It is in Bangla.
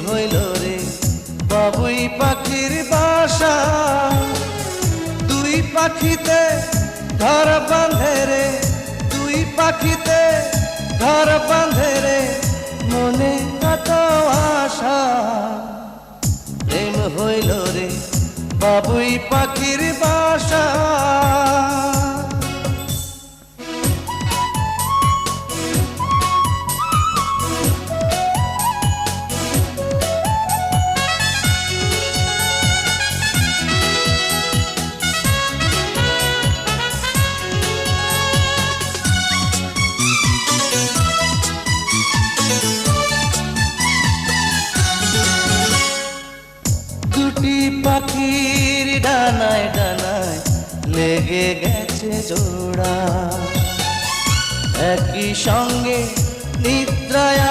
হইল রে বাবুই পাখির বাসা, দুই পাখিতে ঘর বাঁধে রে, দুই পাখিতে ঘর বাঁধে রে, মনে কত আশা। প্রেম হইল রে বাবুই পাখির বাসা। দুটি পাখির ডানায় ডানায় লেগে গেছে জোড়া, একই সঙ্গে নিদ্রায়